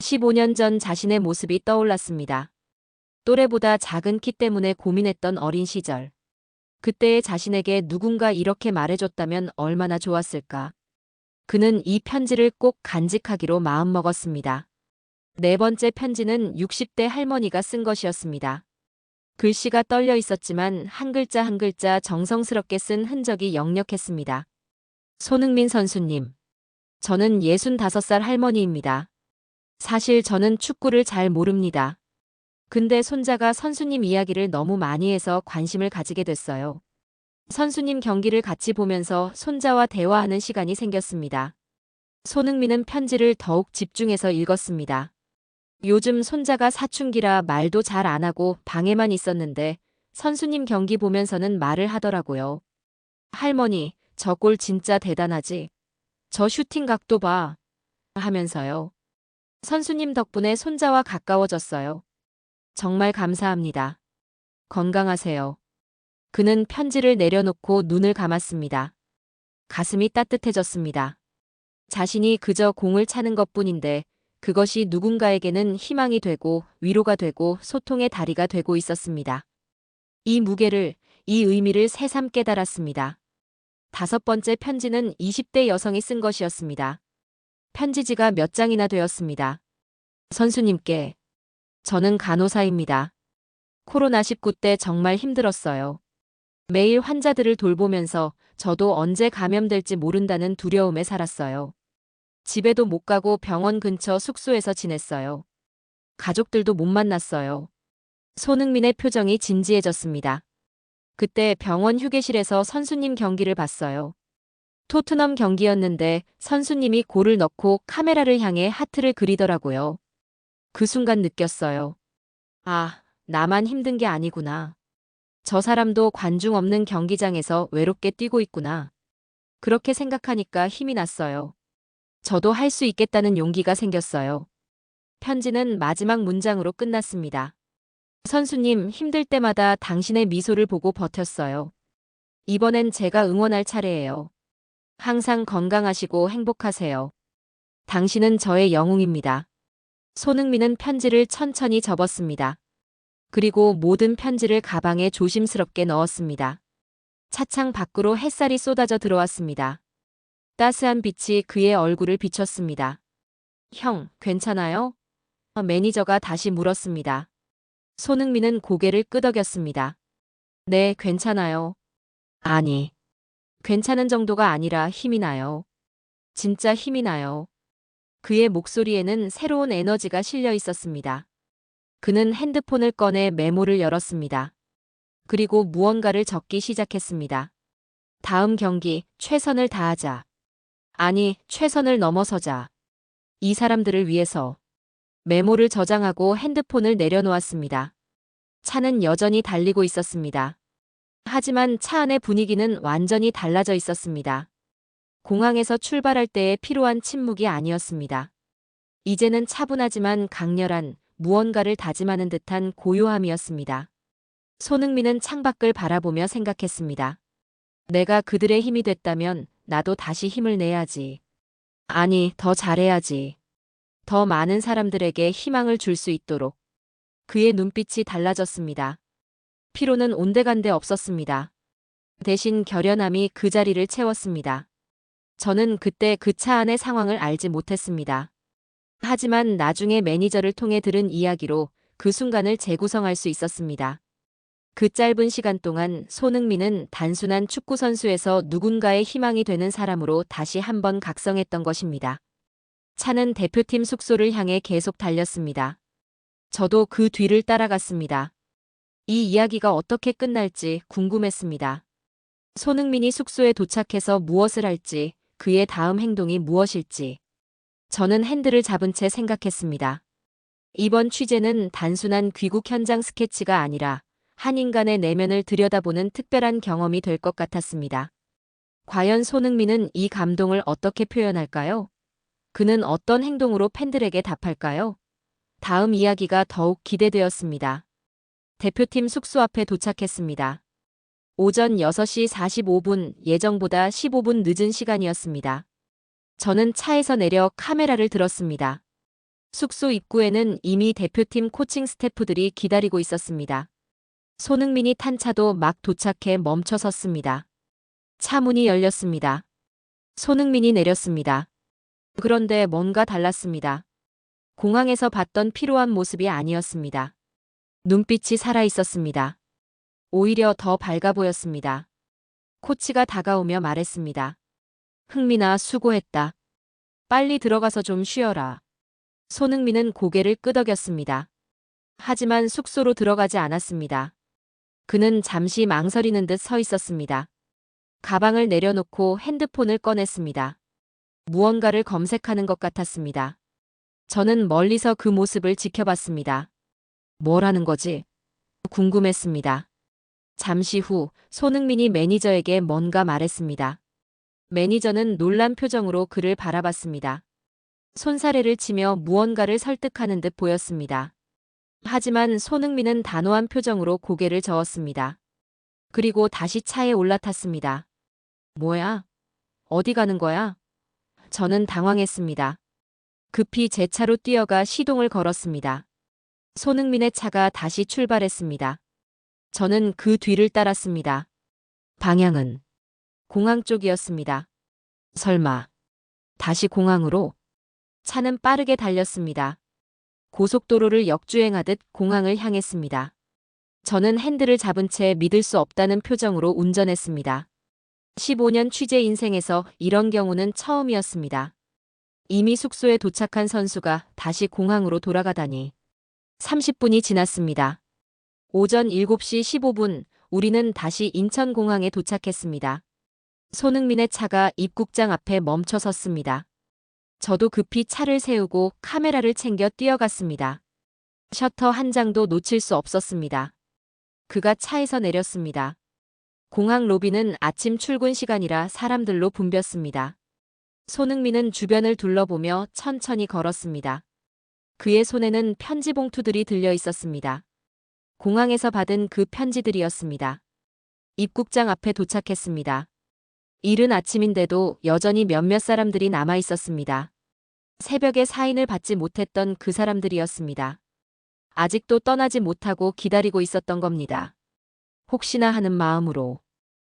15년 전 자신의 모습이 떠올랐습니다. 또래보다 작은 키 때문에 고민했던 어린 시절. 그때의 자신에게 누군가 이렇게 말해줬다면 얼마나 좋았을까. 그는 이 편지를 꼭 간직하기로 마음먹었습니다. 네 번째 편지는 60대 할머니가 쓴 것이었습니다. 글씨가 떨려 있었지만 한 글자 한 글자 정성스럽게 쓴 흔적이 역력했습니다. 손흥민 선수님. 저는 65살 할머니입니다. 사실 저는 축구를 잘 모릅니다. 근데 손자가 선수님 이야기를 너무 많이 해서 관심을 가지게 됐어요. 선수님 경기를 같이 보면서 손자와 대화하는 시간이 생겼습니다. 손흥민은 편지를 더욱 집중해서 읽었습니다. 요즘 손자가 사춘기라 말도 잘 안 하고 방에만 있었는데 선수님 경기 보면서는 말을 하더라고요. 할머니, 저 골 진짜 대단하지? 저 슈팅 각도 봐. 하면서요. 선수님 덕분에 손자와 가까워졌어요. 정말 감사합니다. 건강하세요. 그는 편지를 내려놓고 눈을 감았습니다. 가슴이 따뜻해졌습니다. 자신이 그저 공을 차는 것뿐인데 그것이 누군가에게는 희망이 되고 위로가 되고 소통의 다리가 되고 있었습니다. 이 무게를, 이 의미를 새삼 깨달았습니다. 다섯 번째 편지는 20대 여성이 쓴 것이었습니다. 편지지가 몇 장이나 되었습니다. 선수님께, 저는 간호사입니다. 코로나19 때 정말 힘들었어요. 매일 환자들을 돌보면서 저도 언제 감염될지 모른다는 두려움에 살았어요. 집에도 못 가고 병원 근처 숙소에서 지냈어요. 가족들도 못 만났어요. 손흥민의 표정이 진지해졌습니다. 그때 병원 휴게실에서 선수님 경기를 봤어요. 토트넘 경기였는데 선수님이 골을 넣고 카메라를 향해 하트를 그리더라고요. 그 순간 느꼈어요. 아, 나만 힘든 게 아니구나. 저 사람도 관중 없는 경기장에서 외롭게 뛰고 있구나. 그렇게 생각하니까 힘이 났어요. 저도 할 수 있겠다는 용기가 생겼어요. 편지는 마지막 문장으로 끝났습니다. 선수님, 힘들 때마다 당신의 미소를 보고 버텼어요. 이번엔 제가 응원할 차례예요. 항상 건강하시고 행복하세요. 당신은 저의 영웅입니다. 손흥민은 편지를 천천히 접었습니다. 그리고 모든 편지를 가방에 조심스럽게 넣었습니다. 차창 밖으로 햇살이 쏟아져 들어왔습니다. 따스한 빛이 그의 얼굴을 비췄습니다. 형, 괜찮아요? 매니저가 다시 물었습니다. 손흥민은 고개를 끄덕였습니다. 네, 괜찮아요. 아니, 괜찮은 정도가 아니라 힘이 나요. 진짜 힘이 나요. 그의 목소리에는 새로운 에너지가 실려 있었습니다. 그는 핸드폰을 꺼내 메모를 열었습니다. 그리고 무언가를 적기 시작했습니다. 다음 경기, 최선을 다하자. 아니, 최선을 넘어서자. 이 사람들을 위해서. 메모를 저장하고 핸드폰을 내려놓았습니다. 차는 여전히 달리고 있었습니다. 하지만 차 안의 분위기는 완전히 달라져 있었습니다. 공항에서 출발할 때의 피로한 침묵이 아니었습니다. 이제는 차분하지만 강렬한 무언가를 다짐하는 듯한 고요함이었습니다. 손흥민은 창밖을 바라보며 생각했습니다. 내가 그들의 힘이 됐다면 나도 다시 힘을 내야지. 아니, 더 잘해야지. 더 많은 사람들에게 희망을 줄 수 있도록. 그의 눈빛이 달라졌습니다. 피로는 온데간데 없었습니다. 대신 결연함이 그 자리를 채웠습니다. 저는 그때 그 차 안의 상황을 알지 못했습니다. 하지만 나중에 매니저를 통해 들은 이야기로 그 순간을 재구성할 수 있었습니다. 그 짧은 시간 동안 손흥민은 단순한 축구선수에서 누군가의 희망이 되는 사람으로 다시 한번 각성했던 것입니다. 차는 대표팀 숙소를 향해 계속 달렸습니다. 저도 그 뒤를 따라갔습니다. 이 이야기가 어떻게 끝날지 궁금했습니다. 손흥민이 숙소에 도착해서 무엇을 할지, 그의 다음 행동이 무엇일지. 저는 핸들을 잡은 채 생각했습니다. 이번 취재는 단순한 귀국 현장 스케치가 아니라 한 인간의 내면을 들여다보는 특별한 경험이 될 것 같았습니다. 과연 손흥민은 이 감동을 어떻게 표현할까요? 그는 어떤 행동으로 팬들에게 답할까요? 다음 이야기가 더욱 기대되었습니다. 대표팀 숙소 앞에 도착했습니다. 오전 6시 45분, 예정보다 15분 늦은 시간이었습니다. 저는 차에서 내려 카메라를 들었습니다. 숙소 입구에는 이미 대표팀 코칭 스태프들이 기다리고 있었습니다. 손흥민이 탄 차도 막 도착해 멈춰 섰습니다. 차 문이 열렸습니다. 손흥민이 내렸습니다. 그런데 뭔가 달랐습니다. 공항에서 봤던 피로한 모습이 아니었습니다. 눈빛이 살아 있었습니다. 오히려 더 밝아 보였습니다. 코치가 다가오며 말했습니다. 흥민아, 수고했다. 빨리 들어가서 좀 쉬어라. 손흥민은 고개를 끄덕였습니다. 하지만 숙소로 들어가지 않았습니다. 그는 잠시 망설이는 듯 서 있었습니다. 가방을 내려놓고 핸드폰을 꺼냈습니다. 무언가를 검색하는 것 같았습니다. 저는 멀리서 그 모습을 지켜봤습니다. 뭘 하는 거지? 궁금했습니다. 잠시 후 손흥민이 매니저에게 뭔가 말했습니다. 매니저는 놀란 표정으로 그를 바라봤습니다. 손사래를 치며 무언가를 설득하는 듯 보였습니다. 하지만 손흥민은 단호한 표정으로 고개를 저었습니다. 그리고 다시 차에 올라탔습니다. 뭐야? 어디 가는 거야? 저는 당황했습니다. 급히 제 차로 뛰어가 시동을 걸었습니다. 손흥민의 차가 다시 출발했습니다. 저는 그 뒤를 따랐습니다. 방향은 공항 쪽이었습니다. 설마 다시 공항으로? 차는 빠르게 달렸습니다. 고속도로를 역주행하듯 공항을 향했습니다. 저는 핸들을 잡은 채 믿을 수 없다는 표정으로 운전했습니다. 15년 취재 인생에서 이런 경우는 처음이었습니다. 이미 숙소에 도착한 선수가 다시 공항으로 돌아가다니. 30분이 지났습니다. 오전 7시 15분, 우리는 다시 인천공항에 도착했습니다. 손흥민의 차가 입국장 앞에 멈춰 섰습니다. 저도 급히 차를 세우고 카메라를 챙겨 뛰어갔습니다. 셔터 한 장도 놓칠 수 없었습니다. 그가 차에서 내렸습니다. 공항 로비는 아침 출근 시간이라 사람들로 붐볐습니다. 손흥민은 주변을 둘러보며 천천히 걸었습니다. 그의 손에는 편지 봉투들이 들려 있었습니다. 공항에서 받은 그 편지들이었습니다. 입국장 앞에 도착했습니다. 이른 아침인데도 여전히 몇몇 사람들이 남아 있었습니다. 새벽에 사인을 받지 못했던 그 사람들이었습니다. 아직도 떠나지 못하고 기다리고 있었던 겁니다. 혹시나 하는 마음으로.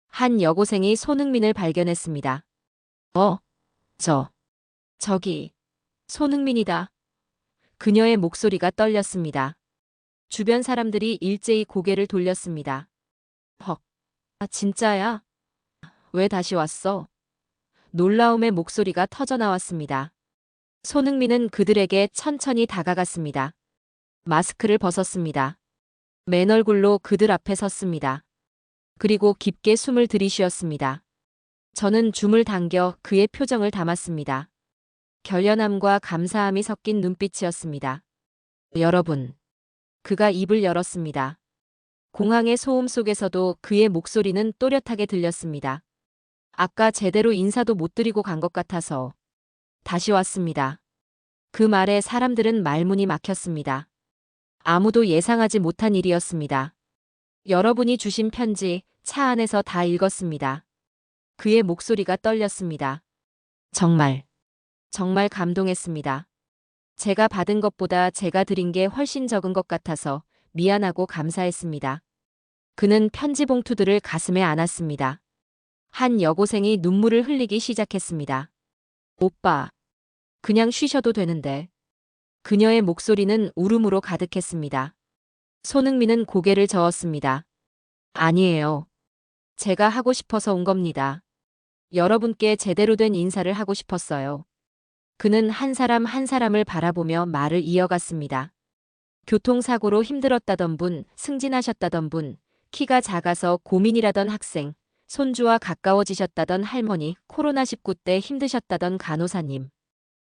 한 여고생이 손흥민을 발견했습니다. 저기, 손흥민이다. 그녀의 목소리가 떨렸습니다. 주변 사람들이 일제히 고개를 돌렸습니다. 진짜야? 왜 다시 왔어? 놀라움의 목소리가 터져나왔습니다. 손흥민은 그들에게 천천히 다가갔습니다. 마스크를 벗었습니다. 맨 얼굴로 그들 앞에 섰습니다. 그리고 깊게 숨을 들이쉬었습니다. 저는 줌을 당겨 그의 표정을 담았습니다. 결연함과 감사함이 섞인 눈빛이었습니다. 여러분. 그가 입을 열었습니다. 공항의 소음 속에서도 그의 목소리는 또렷하게 들렸습니다. 아까 제대로 인사도 못 드리고 간 것 같아서 다시 왔습니다. 그 말에 사람들은 말문이 막혔습니다. 아무도 예상하지 못한 일이었습니다. 여러분이 주신 편지 차 안에서 다 읽었습니다. 그의 목소리가 떨렸습니다. 정말 감동했습니다. 제가 받은 것보다 제가 드린 게 훨씬 적은 것 같아서 미안하고 감사했습니다. 그는 편지 봉투들을 가슴에 안았습니다. 한 여고생이 눈물을 흘리기 시작했습니다. 오빠, 그냥 쉬셔도 되는데. 그녀의 목소리는 울음으로 가득했습니다. 손흥민은 고개를 저었습니다. 아니에요. 제가 하고 싶어서 온 겁니다. 여러분께 제대로 된 인사를 하고 싶었어요. 그는 한 사람 한 사람을 바라보며 말을 이어갔습니다. 교통사고로 힘들었다던 분, 승진하셨다던 분, 키가 작아서 고민이라던 학생, 손주와 가까워지셨다던 할머니, 코로나19 때 힘드셨다던 간호사님.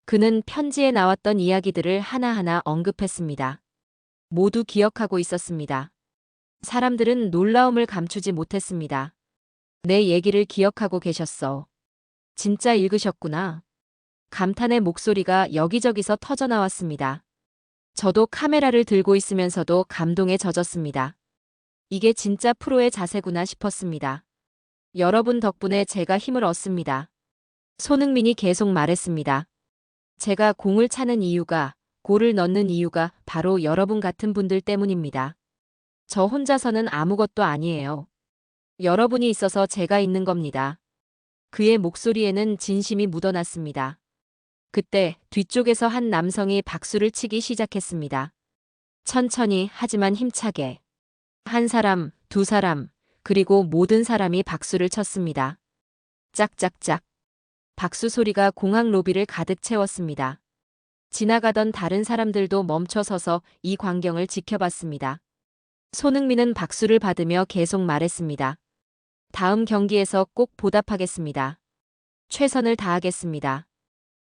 그는 편지에 나왔던 이야기들을 하나하나 언급했습니다. 모두 기억하고 있었습니다. 사람들은 놀라움을 감추지 못했습니다. 내 얘기를 기억하고 계셨어. 진짜 읽으셨구나. 감탄의 목소리가 여기저기서 터져나왔습니다. 저도 카메라를 들고 있으면서도 감동에 젖었습니다. 이게 진짜 프로의 자세구나 싶었습니다. 여러분 덕분에 제가 힘을 얻습니다. 손흥민이 계속 말했습니다. 제가 공을 차는 이유가, 골을 넣는 이유가 바로 여러분 같은 분들 때문입니다. 저 혼자서는 아무것도 아니에요. 여러분이 있어서 제가 있는 겁니다. 그의 목소리에는 진심이 묻어났습니다. 그때 뒤쪽에서 한 남성이 박수를 치기 시작했습니다. 천천히 하지만 힘차게. 한 사람, 두 사람, 그리고 모든 사람이 박수를 쳤습니다. 짝짝짝. 박수 소리가 공항 로비를 가득 채웠습니다. 지나가던 다른 사람들도 멈춰서서 이 광경을 지켜봤습니다. 손흥민은 박수를 받으며 계속 말했습니다. 다음 경기에서 꼭 보답하겠습니다. 최선을 다하겠습니다.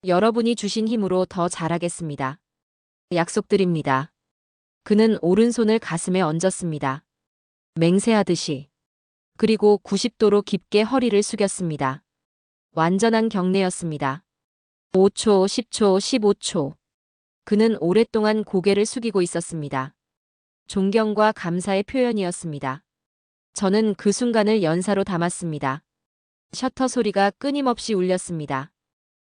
여러분이 주신 힘으로 더 잘하겠습니다. 약속드립니다. 그는 오른손을 가슴에 얹었습니다. 맹세하듯이. 그리고 90도로 깊게 허리를 숙였습니다. 완전한 경례였습니다. 5초, 10초, 15초. 그는 오랫동안 고개를 숙이고 있었습니다. 존경과 감사의 표현이었습니다. 저는 그 순간을 연사로 담았습니다. 셔터 소리가 끊임없이 울렸습니다.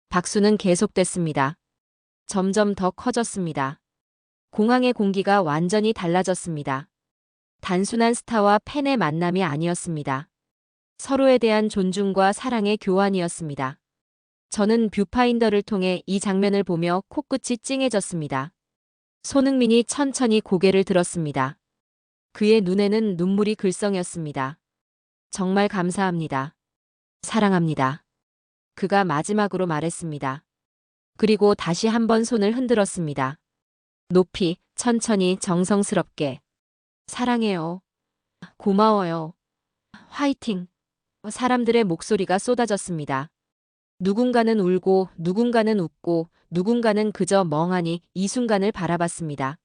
박수는 계속됐습니다. 점점 더 커졌습니다. 공항의 공기가 완전히 달라졌습니다. 단순한 스타와 팬의 만남이 아니었습니다. 서로에 대한 존중과 사랑의 교환이었습니다. 저는 뷰파인더를 통해 이 장면을 보며 코끝이 찡해졌습니다. 손흥민이 천천히 고개를 들었습니다. 그의 눈에는 눈물이 글썽였습니다. 정말 감사합니다. 사랑합니다. 그가 마지막으로 말했습니다. 그리고 다시 한번 손을 흔들었습니다. 높이, 천천히, 정성스럽게. 사랑해요. 고마워요. 화이팅. 사람들의 목소리가 쏟아졌습니다. 누군가는 울고, 누군가는 웃고, 누군가는 그저 멍하니 이 순간을 바라봤습니다.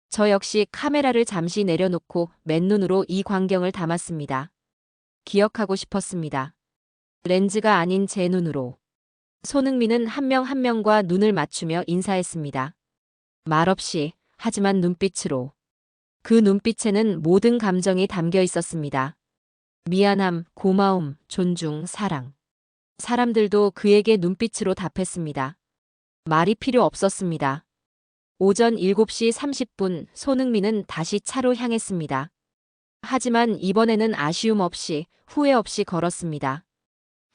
저 역시 카메라를 잠시 내려놓고 맨눈으로 이 광경을 담았습니다. 기억하고 싶었습니다. 렌즈가 아닌 제 눈으로. 손흥민은 한 명 한 명과 눈을 맞추며 인사했습니다. 말없이, 하지만 눈빛으로. 그 눈빛에는 모든 감정이 담겨 있었습니다. 미안함, 고마움, 존중, 사랑. 사람들도 그에게 눈빛으로 답했습니다. 말이 필요 없었습니다. 오전 7시 30분 손흥민은 다시 차로 향했습니다. 하지만 이번에는 아쉬움 없이, 후회 없이 걸었습니다.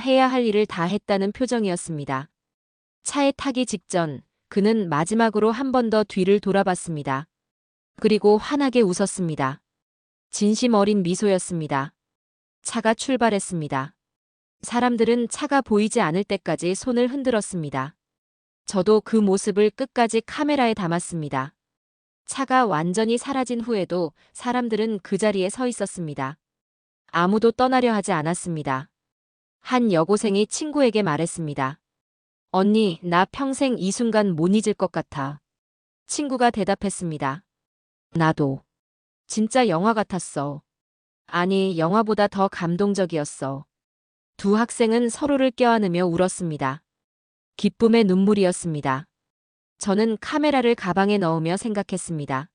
해야 할 일을 다 했다는 표정이었습니다. 차에 타기 직전 그는 마지막으로 한 번 더 뒤를 돌아봤습니다. 그리고 환하게 웃었습니다. 진심 어린 미소였습니다. 차가 출발했습니다. 사람들은 차가 보이지 않을 때까지 손을 흔들었습니다. 저도 그 모습을 끝까지 카메라에 담았습니다. 차가 완전히 사라진 후에도 사람들은 그 자리에 서 있었습니다. 아무도 떠나려 하지 않았습니다. 한 여고생이 친구에게 말했습니다. 언니, 나 평생 이 순간 못 잊을 것 같아. 친구가 대답했습니다. 나도. 진짜 영화 같았어. 아니, 영화보다 더 감동적이었어. 두 학생은 서로를 껴안으며 울었습니다. 기쁨의 눈물이었습니다. 저는 카메라를 가방에 넣으며 생각했습니다.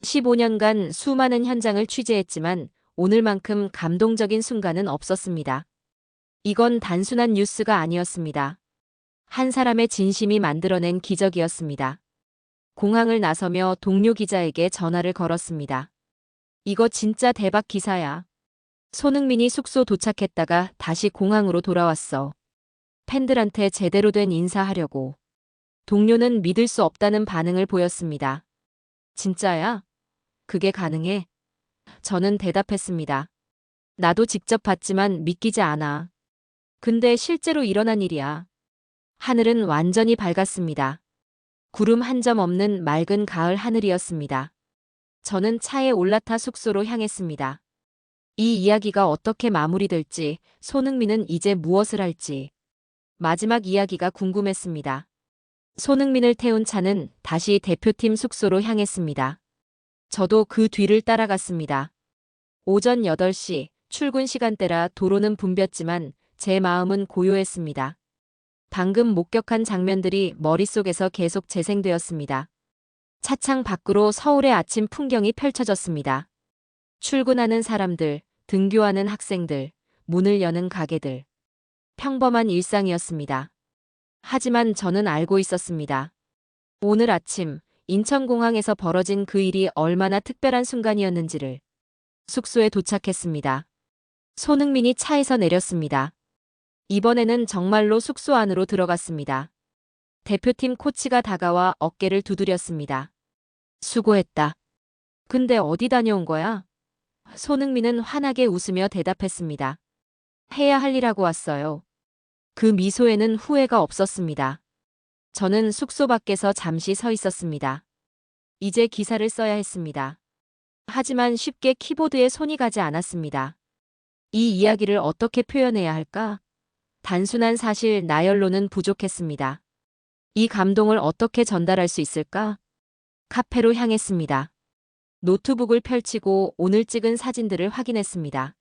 15년간 수많은 현장을 취재했지만 오늘만큼 감동적인 순간은 없었습니다. 이건 단순한 뉴스가 아니었습니다. 한 사람의 진심이 만들어낸 기적이었습니다. 공항을 나서며 동료 기자에게 전화를 걸었습니다. 이거 진짜 대박 기사야. 손흥민이 숙소 도착했다가 다시 공항으로 돌아왔어. 팬들한테 제대로 된 인사하려고. 동료는 믿을 수 없다는 반응을 보였습니다. 진짜야? 그게 가능해? 저는 대답했습니다. 나도 직접 봤지만 믿기지 않아. 근데 실제로 일어난 일이야. 하늘은 완전히 밝았습니다. 구름 한 점 없는 맑은 가을 하늘이었습니다. 저는 차에 올라타 숙소로 향했습니다. 이 이야기가 어떻게 마무리될지, 손흥민은 이제 무엇을 할지. 마지막 이야기가 궁금했습니다. 손흥민을 태운 차는 다시 대표팀 숙소로 향했습니다. 저도 그 뒤를 따라갔습니다. 오전 8시, 출근 시간대라 도로는 붐볐지만 제 마음은 고요했습니다. 방금 목격한 장면들이 머릿속에서 계속 재생되었습니다. 차창 밖으로 서울의 아침 풍경이 펼쳐졌습니다. 출근하는 사람들, 등교하는 학생들, 문을 여는 가게들. 평범한 일상이었습니다. 하지만 저는 알고 있었습니다. 오늘 아침 인천공항에서 벌어진 그 일이 얼마나 특별한 순간이었는지를. 숙소에 도착했습니다. 손흥민이 차에서 내렸습니다. 이번에는 정말로 숙소 안으로 들어갔습니다. 대표팀 코치가 다가와 어깨를 두드렸습니다. 수고했다. 근데 어디 다녀온 거야? 손흥민은 환하게 웃으며 대답했습니다. 해야 할 일하고 왔어요. 그 미소에는 후회가 없었습니다. 저는 숙소 밖에서 잠시 서 있었습니다. 이제 기사를 써야 했습니다. 하지만 쉽게 키보드에 손이 가지 않았습니다. 이 이야기를 어떻게 표현해야 할까? 단순한 사실 나열로는 부족했습니다. 이 감동을 어떻게 전달할 수 있을까? 카페로 향했습니다. 노트북을 펼치고 오늘 찍은 사진들을 확인했습니다.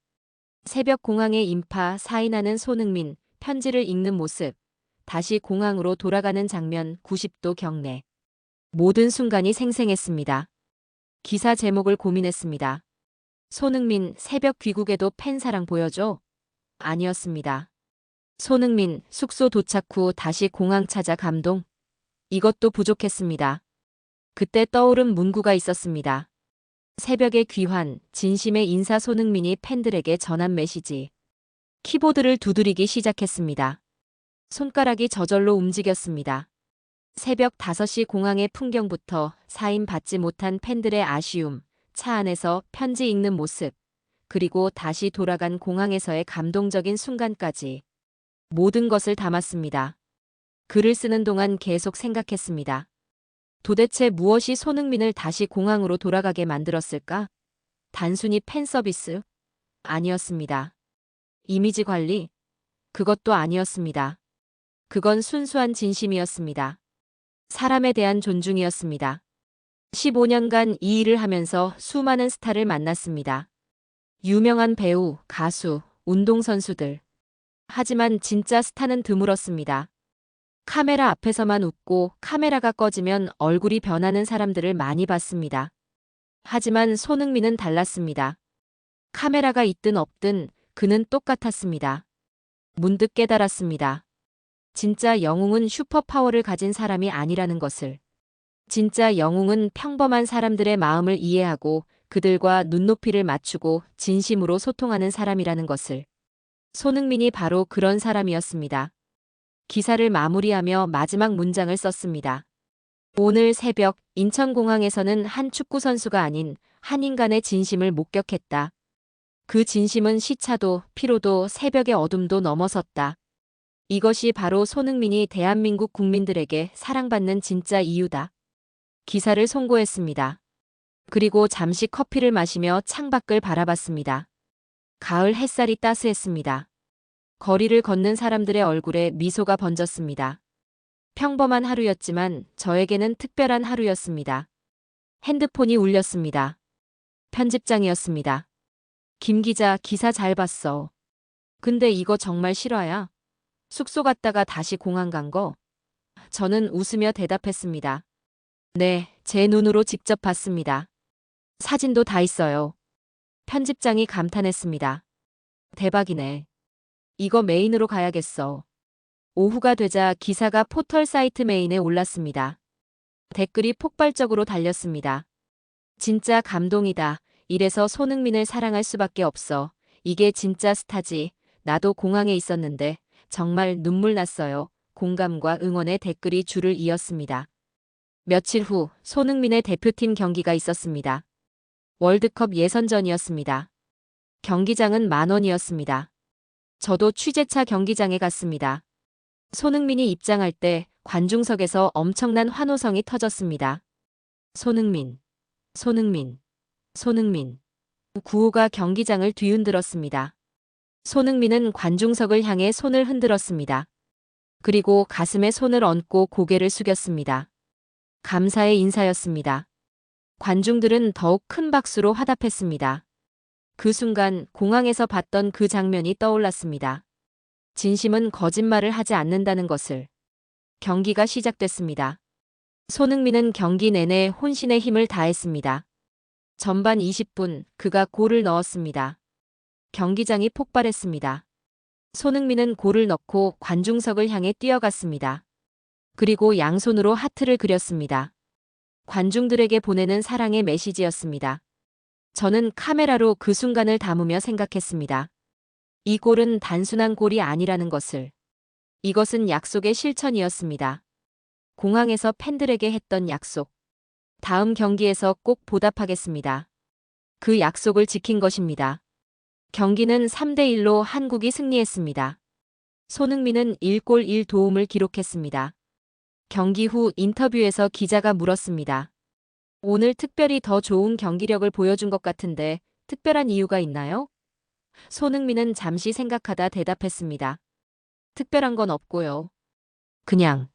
새벽 공항의 인파, 사인하는 손흥민, 편지를 읽는 모습, 다시 공항으로 돌아가는 장면, 90도 경례. 모든 순간이 생생했습니다. 기사 제목을 고민했습니다. 손흥민 새벽 귀국에도 팬 사랑 보여줘? 아니었습니다. 손흥민 숙소 도착 후 다시 공항 찾아 감동? 이것도 부족했습니다. 그때 떠오른 문구가 있었습니다. 새벽의 귀환, 진심의 인사. 손흥민이 팬들에게 전한 메시지. 키보드를 두드리기 시작했습니다. 손가락이 저절로 움직였습니다. 새벽 5시 공항의 풍경부터 사인 받지 못한 팬들의 아쉬움, 차 안에서 편지 읽는 모습, 그리고 다시 돌아간 공항에서의 감동적인 순간까지 모든 것을 담았습니다. 글을 쓰는 동안 계속 생각했습니다. 도대체 무엇이 손흥민을 다시 공항으로 돌아가게 만들었을까? 단순히 팬 서비스? 아니었습니다. 이미지 관리? 그것도 아니었습니다. 그건 순수한 진심이었습니다. 사람에 대한 존중이었습니다. 15년간 이 일을 하면서 수많은 스타를 만났습니다. 유명한 배우, 가수, 운동선수들. 하지만 진짜 스타는 드물었습니다. 카메라 앞에서만 웃고 카메라가 꺼지면 얼굴이 변하는 사람들을 많이 봤습니다. 하지만 손흥민은 달랐습니다. 카메라가 있든 없든 그는 똑같았습니다. 문득 깨달았습니다. 진짜 영웅은 슈퍼파워를 가진 사람이 아니라는 것을. 진짜 영웅은 평범한 사람들의 마음을 이해하고 그들과 눈높이를 맞추고 진심으로 소통하는 사람이라는 것을. 손흥민이 바로 그런 사람이었습니다. 기사를 마무리하며 마지막 문장을 썼습니다. 오늘 새벽 인천공항에서는 한 축구선수가 아닌 한 인간의 진심을 목격했다. 그 진심은 시차도 피로도 새벽의 어둠도 넘어섰다. 이것이 바로 손흥민이 대한민국 국민들에게 사랑받는 진짜 이유다. 기사를 송고했습니다. 그리고 잠시 커피를 마시며 창밖을 바라봤습니다. 가을 햇살이 따스했습니다. 거리를 걷는 사람들의 얼굴에 미소가 번졌습니다. 평범한 하루였지만 저에게는 특별한 하루였습니다. 핸드폰이 울렸습니다. 편집장이었습니다. 김 기자, 기사 잘 봤어. 근데 이거 정말 실화야? 숙소 갔다가 다시 공항 간 거? 저는 웃으며 대답했습니다. 네, 제 눈으로 직접 봤습니다. 사진도 다 있어요. 편집장이 감탄했습니다. 대박이네. 이거 메인으로 가야겠어. 오후가 되자 기사가 포털 사이트 메인에 올랐습니다. 댓글이 폭발적으로 달렸습니다. 진짜 감동이다. 이래서 손흥민을 사랑할 수밖에 없어. 이게 진짜 스타지. 나도 공항에 있었는데 정말 눈물 났어요. 공감과 응원의 댓글이 줄을 이었습니다. 며칠 후 손흥민의 대표팀 경기가 있었습니다. 월드컵 예선전이었습니다. 경기장은 만원이었습니다. 저도 취재차 경기장에 갔습니다. 손흥민이 입장할 때 관중석에서 엄청난 환호성이 터졌습니다. 손흥민, 손흥민, 손흥민. 구호가 경기장을 뒤흔들었습니다. 손흥민은 관중석을 향해 손을 흔들었습니다. 그리고 가슴에 손을 얹고 고개를 숙였습니다. 감사의 인사였습니다. 관중들은 더욱 큰 박수로 화답했습니다. 그 순간 공항에서 봤던 그 장면이 떠올랐습니다. 진심은 거짓말을 하지 않는다는 것을. 경기가 시작됐습니다. 손흥민은 경기 내내 혼신의 힘을 다했습니다. 전반 20분 그가 골을 넣었습니다. 경기장이 폭발했습니다. 손흥민은 골을 넣고 관중석을 향해 뛰어갔습니다. 그리고 양손으로 하트를 그렸습니다. 관중들에게 보내는 사랑의 메시지였습니다. 저는 카메라로 그 순간을 담으며 생각했습니다. 이 골은 단순한 골이 아니라는 것을. 이것은 약속의 실천이었습니다. 공항에서 팬들에게 했던 약속. 다음 경기에서 꼭 보답하겠습니다. 그 약속을 지킨 것입니다. 경기는 3대1로 한국이 승리했습니다. 손흥민은 1골 1도움을 기록했습니다. 경기 후 인터뷰에서 기자가 물었습니다. 오늘 특별히 더 좋은 경기력을 보여준 것 같은데 특별한 이유가 있나요? 손흥민은 잠시 생각하다 대답했습니다. 특별한 건 없고요. 그냥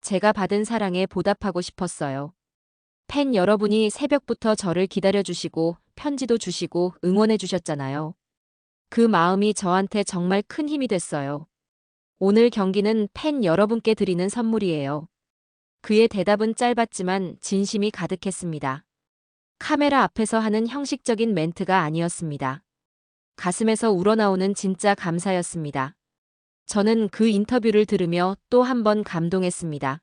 제가 받은 사랑에 보답하고 싶었어요. 팬 여러분이 새벽부터 저를 기다려주시고 편지도 주시고 응원해 주셨잖아요. 그 마음이 저한테 정말 큰 힘이 됐어요. 오늘 경기는 팬 여러분께 드리는 선물이에요. 그의 대답은 짧았지만 진심이 가득했습니다. 카메라 앞에서 하는 형식적인 멘트가 아니었습니다. 가슴에서 우러나오는 진짜 감사였습니다. 저는 그 인터뷰를 들으며 또 한 번 감동했습니다.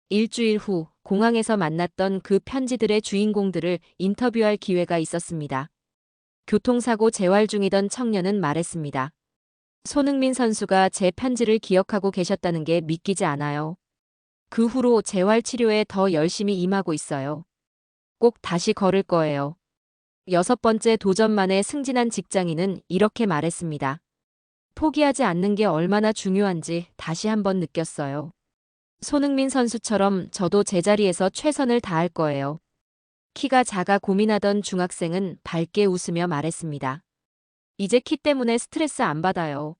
일주일 후 공항에서 만났던 그 편지들의 주인공들을 인터뷰할 기회가 있었습니다. 교통사고 재활 중이던 청년은 말했습니다. 손흥민 선수가 제 편지를 기억하고 계셨다는 게 믿기지 않아요. 그 후로 재활 치료에 더 열심히 임하고 있어요. 꼭 다시 걸을 거예요. 6번째 도전 만에 승진한 직장인은 이렇게 말했습니다. 포기하지 않는 게 얼마나 중요한지 다시 한번 느꼈어요. 손흥민 선수처럼 저도 제자리에서 최선을 다할 거예요. 키가 작아 고민하던 중학생은 밝게 웃으며 말했습니다. 이제 키 때문에 스트레스 안 받아요.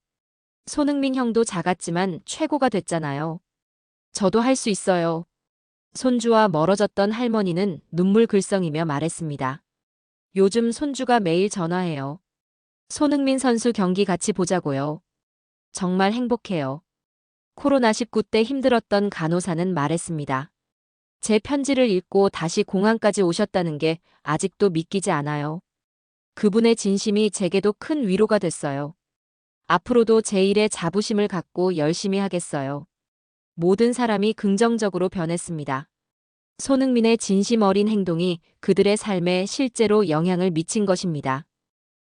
손흥민 형도 작았지만 최고가 됐잖아요. 저도 할 수 있어요. 손주와 멀어졌던 할머니는 눈물 글썽이며 말했습니다. 요즘 손주가 매일 전화해요. 손흥민 선수 경기 같이 보자고요. 정말 행복해요. 코로나19 때 힘들었던 간호사는 말했습니다. 제 편지를 읽고 다시 공항까지 오셨다는 게 아직도 믿기지 않아요. 그분의 진심이 제게도 큰 위로가 됐어요. 앞으로도 제 일에 자부심을 갖고 열심히 하겠어요. 모든 사람이 긍정적으로 변했습니다. 손흥민의 진심 어린 행동이 그들의 삶에 실제로 영향을 미친 것입니다.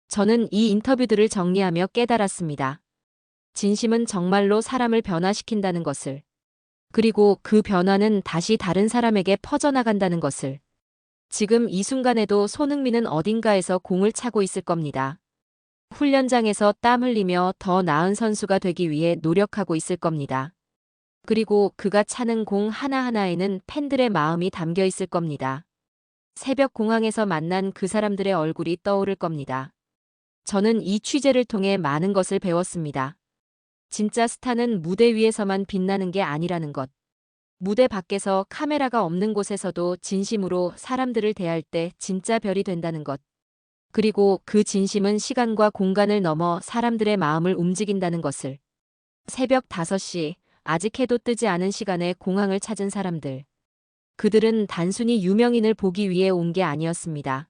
저는 이 인터뷰들을 정리하며 깨달았습니다. 진심은 정말로 사람을 변화시킨다는 것을. 그리고 그 변화는 다시 다른 사람에게 퍼져나간다는 것을. 지금 이 순간에도 손흥민은 어딘가에서 공을 차고 있을 겁니다. 훈련장에서 땀 흘리며 더 나은 선수가 되기 위해 노력하고 있을 겁니다. 그리고 그가 차는 공 하나하나에는 팬들의 마음이 담겨 있을 겁니다. 새벽 공항에서 만난 그 사람들의 얼굴이 떠오를 겁니다. 저는 이 취재를 통해 많은 것을 배웠습니다. 진짜 스타는 무대 위에서만 빛나는 게 아니라는 것. 무대 밖에서 카메라가 없는 곳에서도 진심으로 사람들을 대할 때 진짜 별이 된다는 것. 그리고 그 진심은 시간과 공간을 넘어 사람들의 마음을 움직인다는 것을. 새벽 5시, 아직 해도 뜨지 않은 시간에 공항을 찾은 사람들. 그들은 단순히 유명인을 보기 위해 온 게 아니었습니다.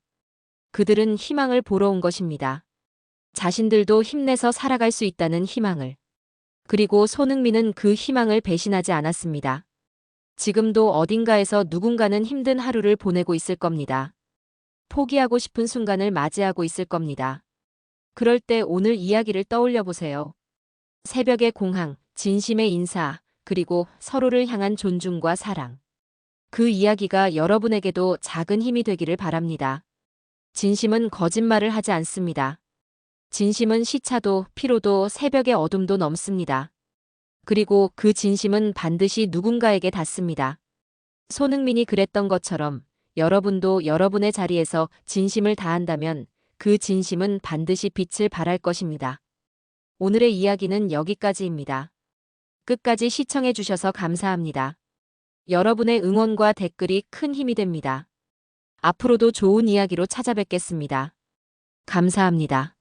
그들은 희망을 보러 온 것입니다. 자신들도 힘내서 살아갈 수 있다는 희망을. 그리고 손흥민은 그 희망을 배신하지 않았습니다. 지금도 어딘가에서 누군가는 힘든 하루를 보내고 있을 겁니다. 포기하고 싶은 순간을 맞이하고 있을 겁니다. 그럴 때 오늘 이야기를 떠올려 보세요. 새벽의 공항, 진심의 인사, 그리고 서로를 향한 존중과 사랑. 그 이야기가 여러분에게도 작은 힘이 되기를 바랍니다. 진심은 거짓말을 하지 않습니다. 진심은 시차도 피로도 새벽의 어둠도 넘습니다. 그리고 그 진심은 반드시 누군가에게 닿습니다. 손흥민이 그랬던 것처럼 여러분도 여러분의 자리에서 진심을 다한다면 그 진심은 반드시 빛을 발할 것입니다. 오늘의 이야기는 여기까지입니다. 끝까지 시청해 주셔서 감사합니다. 여러분의 응원과 댓글이 큰 힘이 됩니다. 앞으로도 좋은 이야기로 찾아뵙겠습니다. 감사합니다.